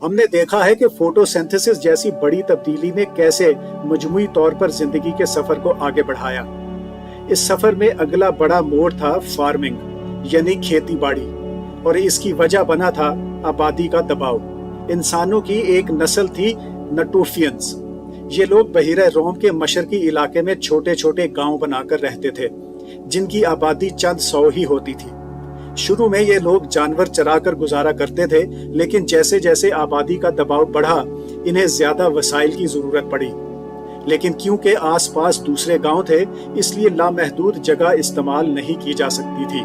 हमने देखा है कि फोटोसिंथेसिस जैसी बड़ी तब्दीली ने कैसे मजमूई तौर पर जिंदगी के सफर को आगे बढ़ाया। इस सफर में अगला बड़ा मोड़ था फार्मिंग, यानी खेती बाड़ी, और इसकी वजह बना था आबादी का दबाव। इंसानों की एक नस्ल थी नटोफियंस। ये लोग बहीरा रोम के मशरकी इलाके में छोटे छोटे गांव बनाकर रहते थे, जिनकी आबादी चंद सौ ही होती थी। शुरू में ये लोग जानवर चराकर गुजारा करते थे, लेकिन जैसे जैसे आबादी का दबाव बढ़ा, इन्हें ज्यादा वसाइल की जरूरत पड़ी। लेकिन क्योंकि आसपास दूसरे गांव थे, इसलिए लामहदूद जगह इस्तेमाल नहीं की जा सकती थी।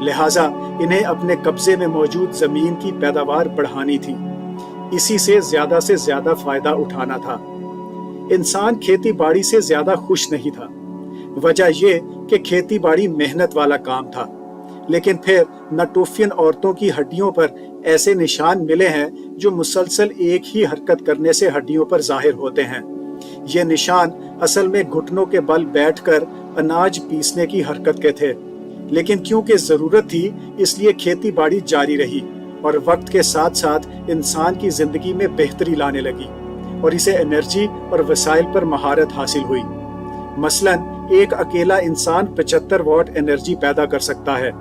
लिहाजा इन्हें अपने कब्जे में मौजूद जमीन की पैदावार बढ़ानी थी। इसी से ज्यादा फायदा उठाना था। इंसान खेती बाड़ी से ज्यादा खुश नहीं था। वजह ये कि खेती बाड़ी मेहनत वाला काम था। लेकिन फिर नटोफियन औरतों की हड्डियों पर ऐसे निशान मिले हैं जो मुसलसल एक ही हरकत करने से हड्डियों पर जाहिर होते हैं। ये निशान असल में घुटनों के बल बैठकर अनाज पीसने की हरकत के थे, लेकिन क्योंकि जरूरत थी इसलिए खेती बाड़ी जारी रही और वक्त के साथ साथ इंसान की जिंदगी में बेहतरी लाने लगी और इसे एनर्जी और वसाइल पर महारत हासिल हुई। मसलन एक अकेला इंसान 75 वॉट एनर्जी पैदा कर सकता है,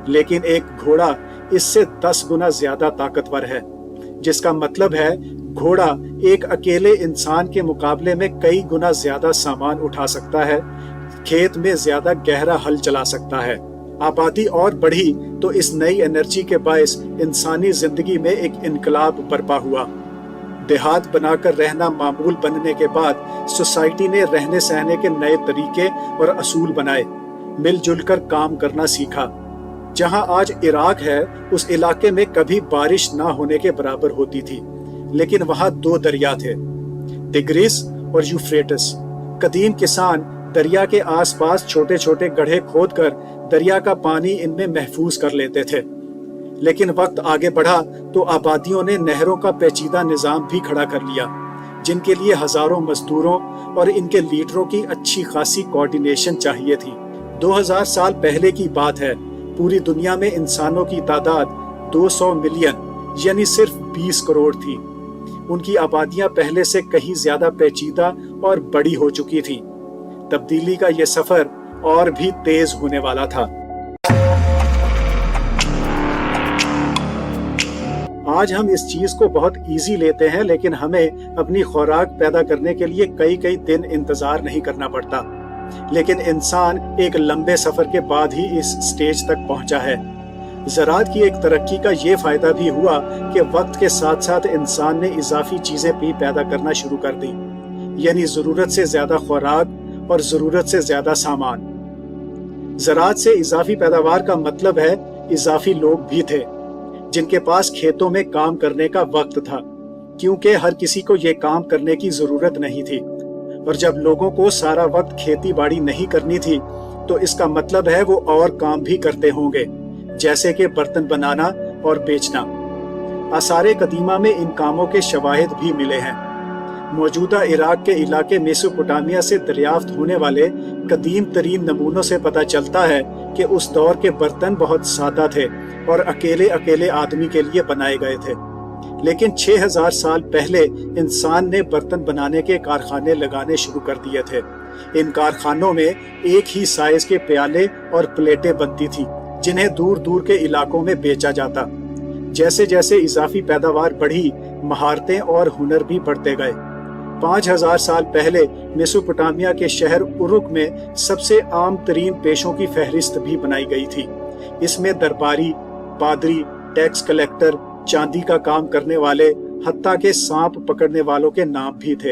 लेकिन एक घोड़ा इससे 10 गुना ज्यादा ताकतवर है, जिसका मतलब है घोड़ा एक अकेले इंसान के मुकाबले में कई गुना ज्यादा सामान उठा सकता है, खेत में ज्यादा गहरा हल चला सकता है। आबादी और बढ़ी तो इस नई एनर्जी के बायस इंसानी जिंदगी में एक इनकलाब बर्पा हुआ। देहात बनाकर रहना मामूल बनने के बाद सोसाइटी ने रहने सहने के नए तरीके और असूल बनाए, मिलजुल कर काम करना सीखा। जहां आज इराक है, उस इलाके में कभी बारिश ना होने के बराबर होती थी, लेकिन वहां 2 दरिया थे, तिग्रिस और यूफ्रेटिस। कदीम किसान दरिया के आसपास छोटे छोटे गड्ढे खोदकर दरिया का पानी इनमें महफूज कर लेते थे। लेकिन वक्त आगे बढ़ा तो आबादियों ने नहरों का पेचीदा निजाम भी खड़ा कर लिया, जिनके लिए हजारों मजदूरों और इनके लीडरों की अच्छी खासी कोऑर्डिनेशन चाहिए थी। 2000 साल पहले की बात है। पूरी दुनिया में इंसानों की तादाद 200 मिलियन यानी सिर्फ 20 करोड़ थी। उनकी आबादियां पहले से कहीं ज्यादा पेचीदा और बड़ी हो चुकी थीं। तब्दीली का यह सफर और भी तेज होने वाला था। आज हम इस चीज को बहुत इजी लेते हैं, लेकिन हमें अपनी खुराक पैदा करने के लिए कई कई दिन इंतजार नहीं करना पड़ता। लेकिन इंसान एक लंबे सफर के बाद ही इस स्टेज तक पहुंचा है। ज़राअत की एक तरक्की का ये फायदा भी हुआ कि वक्त के साथ साथ इंसान ने इजाफी चीजें भी पैदा करना शुरू कर दी, यानी जरूरत से ज्यादा खुराक और जरूरत से ज्यादा सामान। ज़राअत से इजाफी पैदावार का मतलब है इजाफी लोग भी थे, जिनके पास खेतों में काम करने का वक्त था, क्योंकि हर किसी को ये काम करने की जरूरत नहीं थी। और जब लोगों को सारा वक्त खेती बाड़ी नहीं करनी थी, तो इसका मतलब है वो और काम भी करते होंगे, जैसे कि बर्तन बनाना और बेचना। आसारे कदीमा में इन कामों के शवाहिद भी मिले हैं। मौजूदा इराक के इलाके मेसोपोटामिया से दरियाफ्त होने वाले कदीम तरीन नमूनों से पता चलता है कि उस दौर के बर्तन बहुत सादा थे और अकेले अकेले आदमी के लिए बनाए गए थे। लेकिन 6000 साल पहले इंसान ने बर्तन बनाने के कारखाने लगाने शुरू कर दिए थे। इन कारखानों में एक ही साइज के प्याले और प्लेटें बनती थी, जिन्हें दूर दूर के इलाकों में बेचा जाता। जैसे जैसे इजाफी पैदावार बढ़ी, महारतें और हुनर भी बढ़ते गए। 5000 साल पहले मेसोपोटामिया के शहर उरुक में सबसे आम तरीन पेशों की फहरिस्त भी बनाई गई थी। इसमें दरबारी, पादरी, टैक्स कलेक्टर, चांदी का काम करने वाले, हत्ता के सांप पकड़ने वालों के नाम भी थे।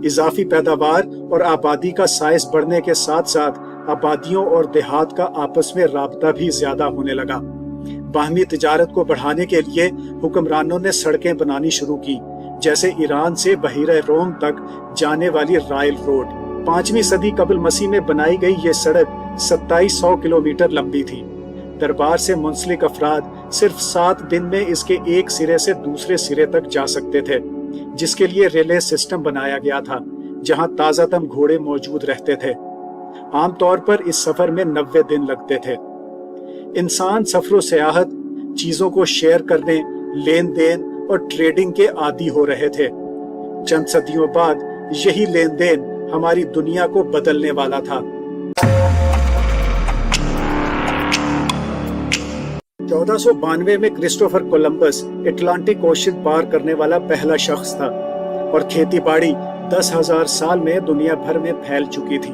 इजाफी पैदावार और आबादी का साइज बढ़ने के साथ साथ आबादियों और देहात का आपस में राबता भी ज्यादा होने लगा। बाहमी तिजारत को बढ़ाने के लिए हुक्मरानों ने सड़कें बनानी शुरू की, जैसे ईरान से बहीरा रोम तक जाने वाली राइल रोड। 5वीं सदी कबल मसीह में बनाई गई ये सड़क 2700 किलोमीटर लंबी थी। दरबार से मुंसलिक अफराद सिर्फ 7 दिन में इसके एक सिरे से दूसरे सिरे तक जा सकते थे, जिसके लिए रिले सिस्टम बनाया गया था, जहां ताजातम घोड़े मौजूद रहते थे। आमतौर पर इस सफर में 90 दिन लगते थे। इंसान सफरो सियाहत, चीजों को शेयर करने, लेन देन और ट्रेडिंग के आदी हो रहे थे। चंद सदियों बाद यही लेन देन हमारी दुनिया को बदलने वाला था। 1492 में क्रिस्टोफर कोलंबस अटलांटिक ओशन पार करने वाला पहला शख्स था और खेतीबाड़ी 10,000 साल में दुनिया भर में फैल चुकी थी।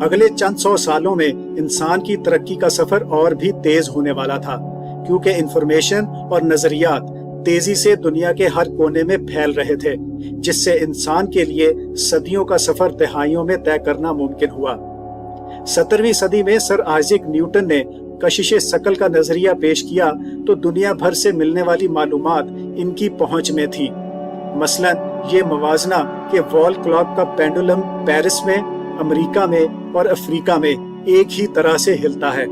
अगले चंद सौ सालों में इंसान की तरक्की का सफर और भी तेज होने वाला था, क्योंकि इंफॉर्मेशन और नजरियात तेजी से दुनिया के हर कोने में फैल रहे थे, जिससे इंसान के लिए सदियों का सफर दहाइयों में तय करना मुमकिन हुआ। 17वीं सदी में सर आइजैक न्यूटन ने कशिशे शकल का नजरिया पेश किया तो दुनिया भर से मिलने वाली मालूमात इनकी पहुंच में थी। मसलन ये मवाजना कि वॉल क्लॉक का पेंडुलम पेरिस में, अमेरिका में और अफ्रीका में एक ही तरह से हिलता है।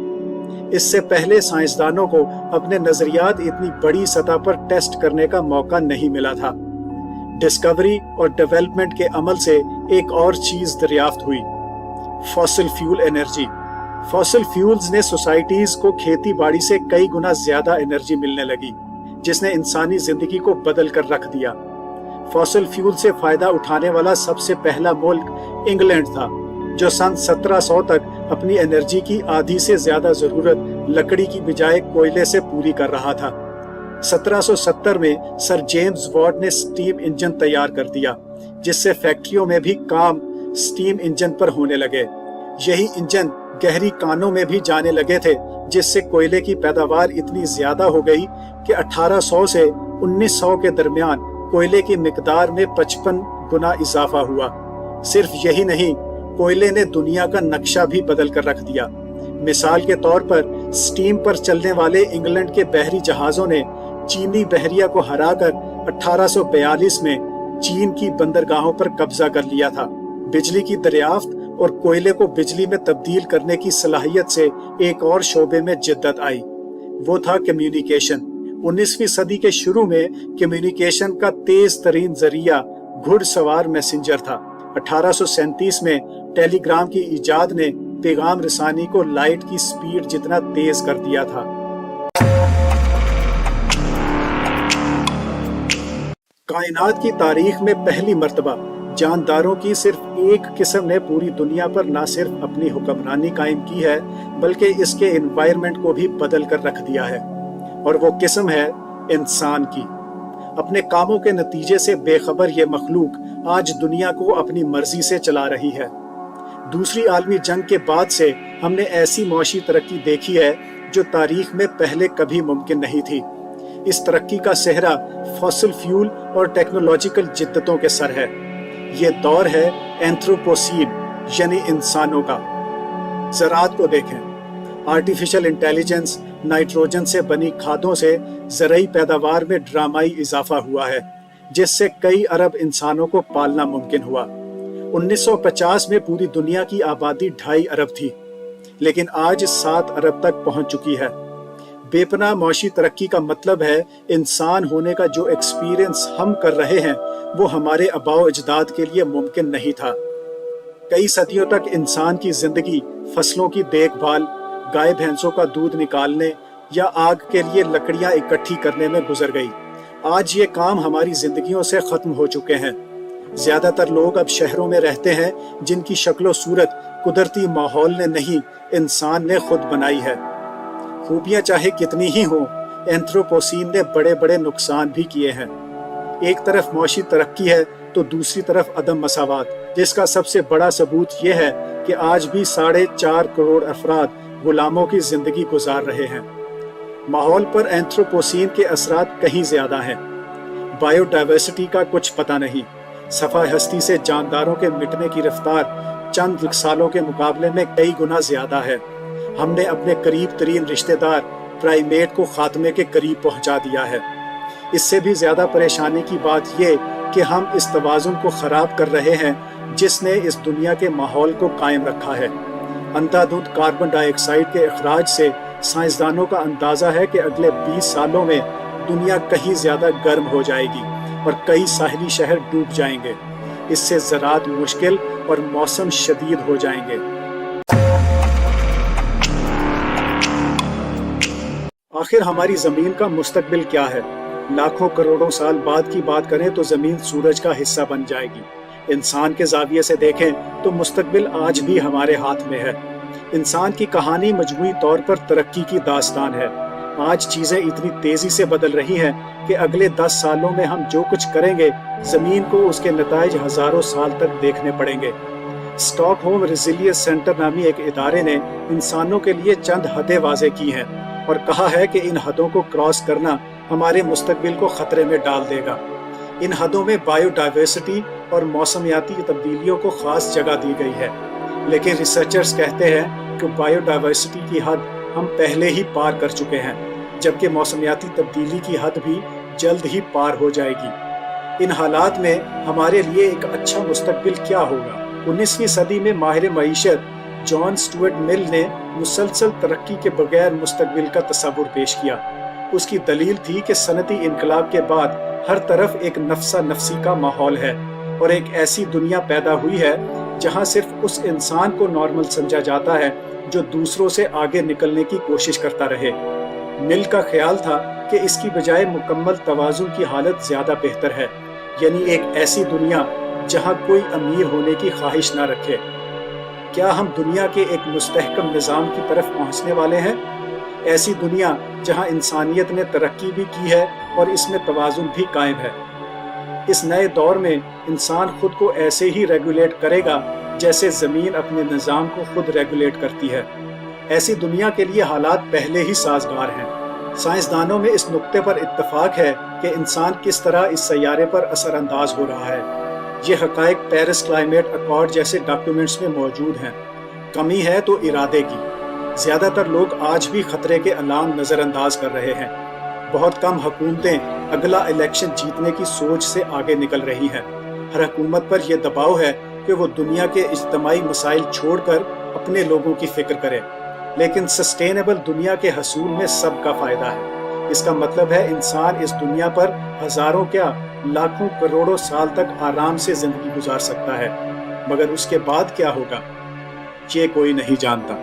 इससे पहले साइंसदानों को अपने नजरियात इतनी बड़ी सतह पर टेस्ट करने का मौका नहीं मिला था। डिस्कवरी और डेवलपमेंट के अमल से एक और चीज दरियाफ्त हुई, fossil fuel energy. Fossil fuels ने सोसाइटीज को खेती बाड़ी से कई गुना ज्यादा एनर्जी मिलने लगी, जिसने इंसानी जिंदगी को बदल कर रख दिया। फॉसिल फ्यूल से फायदा उठाने वाला सबसे पहला मुल्क इंग्लैंड था, जो सन 1700 तक अपनी एनर्जी की आधी से ज्यादा जरूरत लकड़ी की बजाय कोयले से पूरी कर रहा था। 1770 में सर जेम्स वाट ने स्टीम इंजन तैयार कर दिया, जिससे फैक्ट्रियों में भी काम स्टीम इंजन पर होने लगे। यही इंजन गहरी कानों में भी जाने लगे थे, जिससे कोयले की पैदावार इतनी ज्यादा हो गई कि 1800 से 1900 के दरमियान कोयले की मिकदार में 55 गुना इजाफा हुआ। सिर्फ यही नहीं, कोयले ने दुनिया का नक्शा भी बदल कर रख दिया। मिसाल के तौर पर स्टीम पर चलने वाले इंग्लैंड के बहरी जहाजों ने चीनी बहरिया को हराकर 1842 में चीन की बंदरगाहों पर कब्जा कर लिया था। बिजली की दरियाफ्त और कोयले को बिजली में तब्दील करने की सलाहियत से एक और शोबे में जिद्दत आई, वो था कम्युनिकेशन। 19वीं सदी के शुरू में कम्युनिकेशन का तेज तरीन जरिया घुड़सवार मैसेंजर था। 1837 में टेलीग्राम की इजाद ने पैगाम रसानी को लाइट की स्पीड जितना तेज कर दिया था। कायनात की तारीख में पहली मर्तबा जानदारों की सिर्फ एक किस्म ने पूरी दुनिया पर न सिर्फ अपनी हुक्मरानी कायम की है, बल्कि इसके एनवायरनमेंट को भी बदल कर रख दिया है, और वो किस्म है इंसान की। अपने कामों के नतीजे से बेखबर ये मखलूक आज दुनिया को अपनी मर्जी से चला रही है। दूसरी आलमी जंग के बाद से हमने ऐसी मौशी तरक्की देखी है जो तारीख में पहले कभी मुमकिन नहीं थी। इस तरक्की का सेहरा फॉसिल फ्यूल और टेक्नोलॉजिकल जिद्दतों के सर है। ये दौर है एंथ्रोपोसीन यानी इंसानों का। ज़राअत को देखें, आर्टिफिशियल इंटेलिजेंस, नाइट्रोजन से बनी खादों से ज़रई पैदावार में ड्रामाई इजाफा हुआ है, जिससे कई अरब इंसानों को पालना मुमकिन हुआ। 1950 में पूरी दुनिया की आबादी 2.5 अरब थी, लेकिन आज 7 अरब तक पहुंच चुकी है। बेपनाह मौशी तरक्की का मतलब है इंसान होने का जो एक्सपीरियंस हम कर रहे हैं वो हमारे आबाओ अजदाद के लिए मुमकिन नहीं था। कई सदियों तक इंसान की जिंदगी फसलों की देखभाल, गाय भैंसों का दूध निकालने या आग के लिए लकड़ियां इकट्ठी करने में गुजर गई। आज ये काम हमारी जिंदगियों से खत्म हो चुके हैं। ज्यादातर लोग अब शहरों में रहते हैं, जिनकी शक्लो सूरत कुदरती माहौल ने नहीं, इंसान ने खुद बनाई है। खूबियां चाहे कितनी ही हों, एंथ्रोपोसीन ने बड़े बड़े नुकसान भी किए हैं। एक तरफ मौशी तरक्की है तो दूसरी तरफ अदम मसावात, जिसका सबसे बड़ा सबूत यह है कि आज भी 4.5 करोड़ अफराद गुलामों की जिंदगी गुजार रहे हैं। माहौल पर एंथ्रोपोसीन के असरात कहीं ज्यादा हैं। बायोडाइवर्सिटी का कुछ पता नहीं। सफा हस्ती से जानदारों के मिटने की रफ्तार चंद सालों के मुकाबले में कई गुना ज्यादा है। हमने अपने करीब तरीन रिश्तेदार प्राइमेट को खात्मे के करीब पहुंचा दिया है। इससे भी ज्यादा परेशानी की बात यह कि हम इस तवाज़ुन को खराब कर रहे हैं जिसने इस दुनिया के माहौल को कायम रखा है। अंधाधुंध कार्बन डाइऑक्साइड के अखराज से साइंसदानों का अंदाजा है कि अगले 20 सालों में दुनिया कहीं ज्यादा गर्म हो जाएगी और कई साहिली शहर डूब जाएंगे। इससे ज़राअत मुश्किल और मौसम शदीद हो जाएंगे। आखिर हमारी जमीन का मुस्तकबिल क्या है? लाखों करोड़ों साल बाद की बात करें तो जमीन सूरज का हिस्सा बन जाएगी। इंसान के जाविये से देखें तो मुस्तकबिल आज भी हमारे हाथ में है। इंसान की कहानी मजमूई तौर पर तरक्की की दास्तान है। आज चीजें इतनी तेजी से बदल रही हैं कि अगले 10 सालों में हम जो कुछ करेंगे जमीन को उसके नताइज हजारों साल तक देखने पड़ेंगे। स्टॉकहोम रेजिलियंस सेंटर नामी एक इदारे ने इंसानों के लिए चंद हदें वाज़े की हैं और कहा है कि इन हदों को क्रॉस करना हमारे मुस्तकबिल को खतरे में डाल देगा। इन हदों में बायोडाइवर्सिटी और मौसमियाती तब्दीलियों को खास जगह दी गई है, लेकिन रिसर्चर्स कहते हैं कि बायोडाइवर्सिटी की हद हम पहले ही पार कर चुके हैं, जबकि मौसमियाती तब्दीली की हद भी जल्द ही पार हो जाएगी। इन हालात में हमारे लिए एक अच्छा मुस्तकबिल क्या होगा? 19वीं सदी में माहिर मईशत जॉन स्टुअर्ट मिल ने मुसलसल तरक्की के बगैर मुस्तकबिल का तस्वुर पेश किया। उसकी दलील थी कि सनती इनकलाब के बाद हर तरफ एक नफसा नफसी का माहौल है और एक ऐसी दुनिया पैदा हुई है जहां सिर्फ उस इंसान को नॉर्मल समझा जाता है जो दूसरों से आगे निकलने की कोशिश करता रहे। मिल का ख्याल था कि इसकी बजाय मुकम्मल तवाज़ुन की हालत ज्यादा बेहतर है, यानी एक ऐसी दुनिया जहां कोई अमीर होने की ख्वाहिश ना रखे। क्या हम दुनिया के एक मुस्तहकम निज़ाम की तरफ पहुंचने वाले हैं? ऐसी दुनिया जहां इंसानियत ने तरक्की भी की है और इसमें तवाज़ुन भी कायम है। इस नए दौर में इंसान खुद को ऐसे ही रेगुलेट करेगा जैसे ज़मीन अपने निज़ाम को खुद रेगुलेट करती है। ऐसी दुनिया के लिए हालात पहले ही साजगार हैं। साइंसदानों में इस नुक्ते पर इत्तफाक है कि इंसान किस तरह इस सैयारे पर असरअंदाज हो रहा है। ये हक़ाइक़ पेरिस क्लाइमेट अकॉर्ड जैसे डॉक्यूमेंट्स में मौजूद हैं। कमी है तो इरादे की। ज़्यादातर लोग आज भी खतरे के अलार्म नज़रअंदाज कर रहे हैं। बहुत कम हुकूमतें अगला इलेक्शन जीतने की सोच से आगे निकल रही हैं। हर हुकूमत पर यह दबाव है कि वो दुनिया के इज्तिमाई मसाइल छोड़कर अपने लोगों की फिक्र करे, लेकिन सस्टेनेबल दुनिया के हसूल में सबका फ़ायदा है। इसका मतलब है इंसान इस दुनिया पर हज़ारों क्या लाखों करोड़ों साल तक आराम से ज़िंदगी गुजार सकता है, मगर उसके बाद क्या होगा ये कोई नहीं जानता।